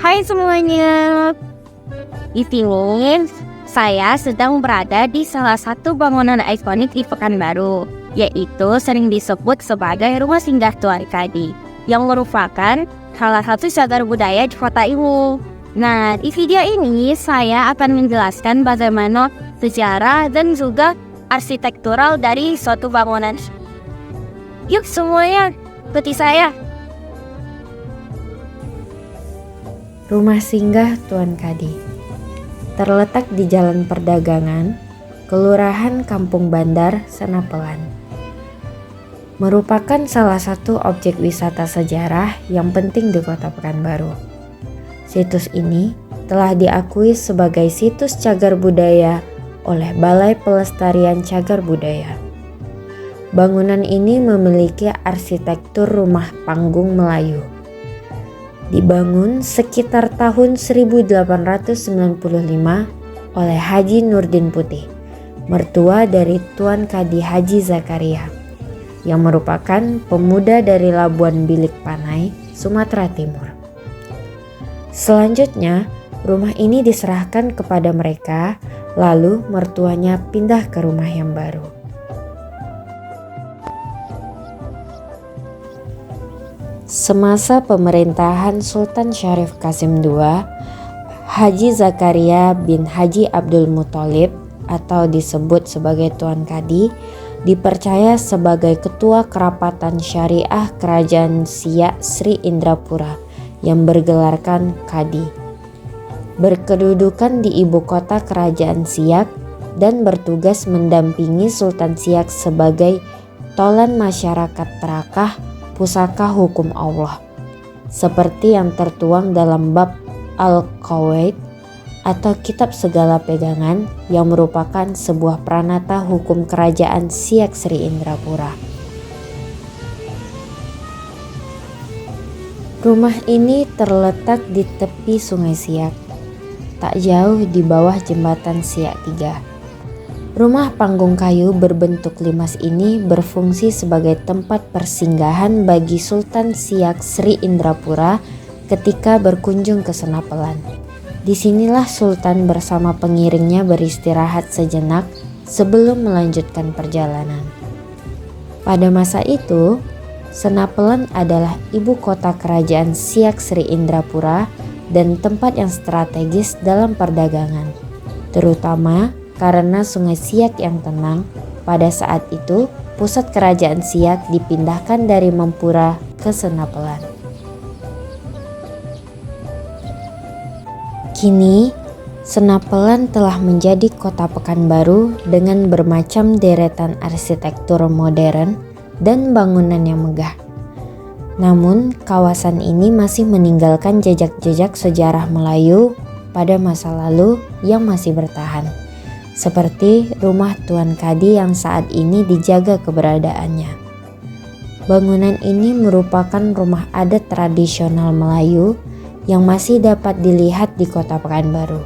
Hai semuanya, di sini saya sedang berada di salah satu bangunan ikonik di Pekanbaru, yaitu sering disebut sebagai Rumah Singgah Tuan Kadi, yang merupakan salah satu cagar budaya di kota ini. Nah, di video ini saya akan menjelaskan bagaimana sejarah dan juga arsitektural dari suatu bangunan. Yuk semuanya, ikuti saya. Rumah Singgah Tuan Kadi terletak di Jalan Perdagangan, Kelurahan Kampung Bandar, Senapelan. Merupakan salah satu objek wisata sejarah yang penting di Kota Pekanbaru. Situs ini telah diakui sebagai situs cagar budaya oleh Balai Pelestarian Cagar Budaya. Bangunan ini memiliki arsitektur rumah panggung Melayu. Dibangun sekitar tahun 1895 oleh Haji Nurdin Putih, mertua dari Tuan Kadi Haji Zakaria, yang merupakan pemuda dari Labuan Bilik Panai, Sumatera Timur. Selanjutnya, rumah ini diserahkan kepada mereka, lalu mertuanya pindah ke rumah yang baru. Semasa pemerintahan Sultan Syarif Qasim II, Haji Zakaria bin Haji Abdul Muthalib atau disebut sebagai Tuan Kadi dipercaya sebagai ketua kerapatan syariah Kerajaan Siak Sri Indrapura yang bergelarkan Kadi. Berkedudukan di ibu kota Kerajaan Siak dan bertugas mendampingi Sultan Siak sebagai tolan masyarakat Terakah pusaka hukum Allah, seperti yang tertuang dalam bab Al-Qawaid atau kitab segala pegangan yang merupakan sebuah pranata hukum kerajaan Siak Sri Indrapura. Rumah ini terletak di tepi Sungai Siak, tak jauh di bawah jembatan Siak 3. Rumah panggung kayu berbentuk limas ini berfungsi sebagai tempat persinggahan bagi Sultan Siak Sri Indrapura ketika berkunjung ke Senapelan. Disinilah Sultan bersama pengiringnya beristirahat sejenak sebelum melanjutkan perjalanan. Pada masa itu, Senapelan adalah ibu kota kerajaan Siak Sri Indrapura dan tempat yang strategis dalam perdagangan, terutama karena Sungai Siak yang tenang. Pada saat itu, pusat kerajaan Siak dipindahkan dari Mempura ke Senapelan. Kini, Senapelan telah menjadi kota Pekanbaru dengan bermacam deretan arsitektur modern dan bangunan yang megah. Namun, kawasan ini masih meninggalkan jejak-jejak sejarah Melayu pada masa lalu yang masih bertahan, seperti rumah Tuan Kadi yang saat ini dijaga keberadaannya. Bangunan ini merupakan rumah adat tradisional Melayu yang masih dapat dilihat di Kota Pekanbaru.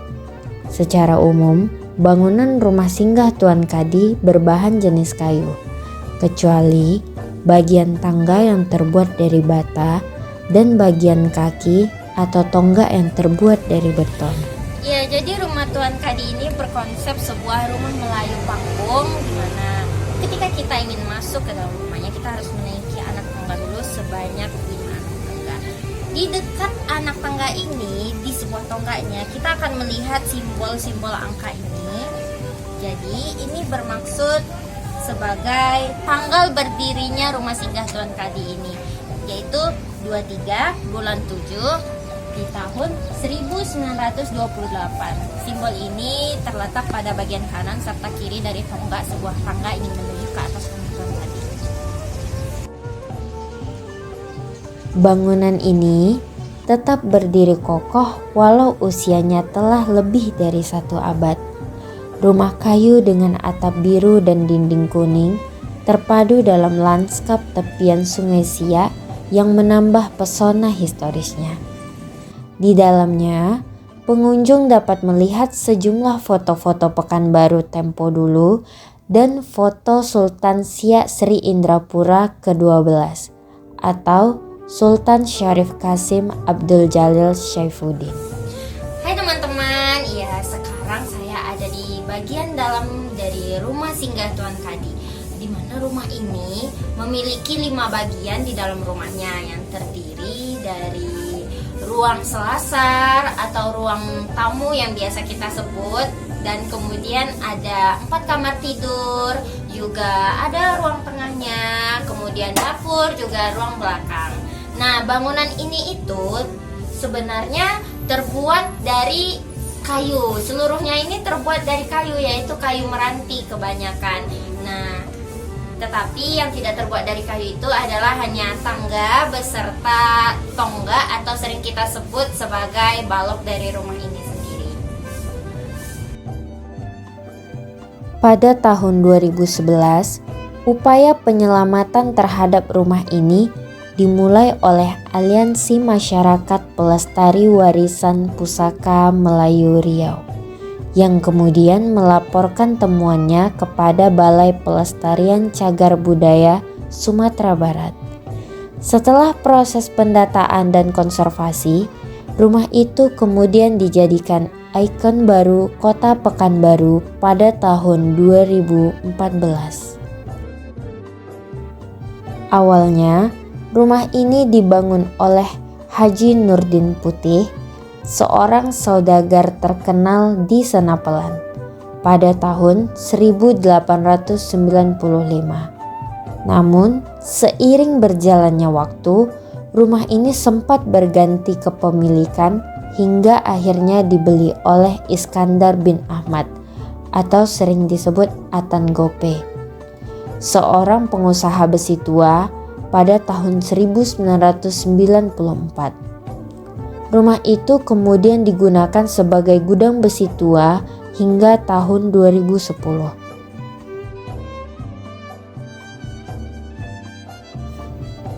Secara umum, bangunan rumah singgah Tuan Kadi berbahan jenis kayu, kecuali bagian tangga yang terbuat dari bata dan bagian kaki atau tonggak yang terbuat dari beton. Ya, jadi rumah Tuan Kadi ini berkonsep sebuah rumah Melayu panggung, di mana ketika kita ingin masuk ke dalam rumahnya, kita harus menaiki anak tangga dulu sebanyak 5 anak tangga. Di dekat anak tangga ini, di sebuah tonggaknya, kita akan melihat simbol-simbol angka ini. Jadi ini bermaksud sebagai tanggal berdirinya rumah singgah Tuan Kadi ini, yaitu 23 bulan 7 di tahun 1928. Simbol ini terletak pada bagian kanan serta kiri dari tonggak sebuah tangga ingin menuju ke atas rumah Tuan Kadi. Bangunan ini tetap berdiri kokoh walau usianya telah lebih dari 1 abad. Rumah kayu dengan atap biru dan dinding kuning terpadu dalam lanskap tepian Sungai Siak yang menambah pesona historisnya. Di dalamnya, pengunjung dapat melihat sejumlah foto-foto Pekanbaru tempo dulu dan foto Sultan Siak Sri Indrapura ke-12 atau Sultan Syarif Kasim Abdul Jalil Syaifuddin. Hai teman-teman, ya sekarang saya ada di bagian dalam dari rumah singgah Tuan Kadi, di mana rumah ini memiliki 5 bagian di dalam rumahnya yang terdiri dari ruang selasar atau ruang tamu yang biasa kita sebut, dan kemudian ada 4 kamar tidur, juga ada ruang tengahnya, kemudian dapur, juga ruang belakang. Nah, bangunan ini itu sebenarnya terbuat dari kayu. Seluruhnya ini terbuat dari kayu, yaitu kayu meranti kebanyakan. Nah, tetapi yang tidak terbuat dari kayu itu adalah hanya tangga beserta tonggak atau sering kita sebut sebagai balok dari rumah ini sendiri. Pada tahun 2011, upaya penyelamatan terhadap rumah ini dimulai oleh Aliansi Masyarakat Pelestari Warisan Pusaka Melayu Riau, yang kemudian melaporkan temuannya kepada Balai Pelestarian Cagar Budaya Sumatera Barat. Setelah proses pendataan dan konservasi, rumah itu kemudian dijadikan ikon baru Kota Pekanbaru pada tahun 2014. Awalnya, rumah ini dibangun oleh Haji Nurdin Putih, seorang saudagar terkenal di Senapelan, pada tahun 1895. Namun, seiring berjalannya waktu, rumah ini sempat berganti kepemilikan hingga akhirnya dibeli oleh Iskandar bin Ahmad atau sering disebut Atan Gope, seorang pengusaha besi tua pada tahun 1994. Rumah itu kemudian digunakan sebagai gudang besi tua hingga tahun 2010.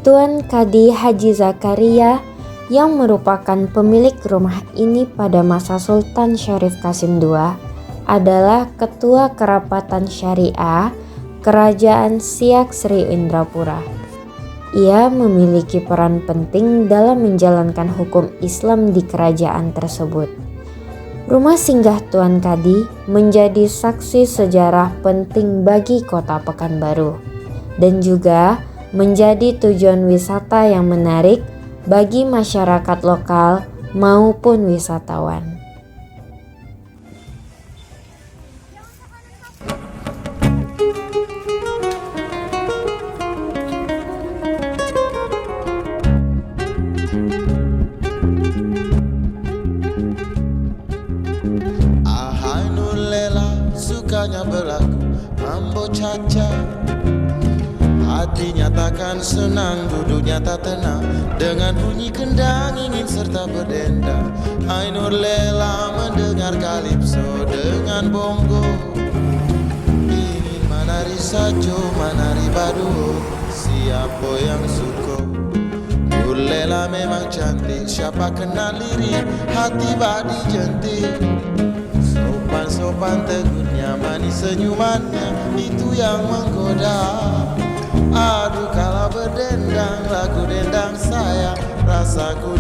Tuan Kadi Haji Zakaria yang merupakan pemilik rumah ini pada masa Sultan Syarif Kasim II adalah Ketua Kerapatan Syariah Kerajaan Siak Sri Indrapura. Ia memiliki peran penting dalam menjalankan hukum Islam di kerajaan tersebut. Rumah singgah Tuan Kadi menjadi saksi sejarah penting bagi Kota Pekanbaru dan juga menjadi tujuan wisata yang menarik bagi masyarakat lokal maupun wisatawan. Sukanya berlaku mambo caca, hati nyatakan senang, duduknya tak tenang, dengan bunyi kendang ingin serta berdendang. Ainur Lela mendengar kalipso dengan bongo, ingin menari sajo, menari baduo, siapa yang suko. Nur Lela memang cantik, siapa kenal lirik, hati badi jentik. Sopan tegurnya, manis senyumannya, itu yang menggoda. Aduh kala berdendang, lagu dendang saya, rasaku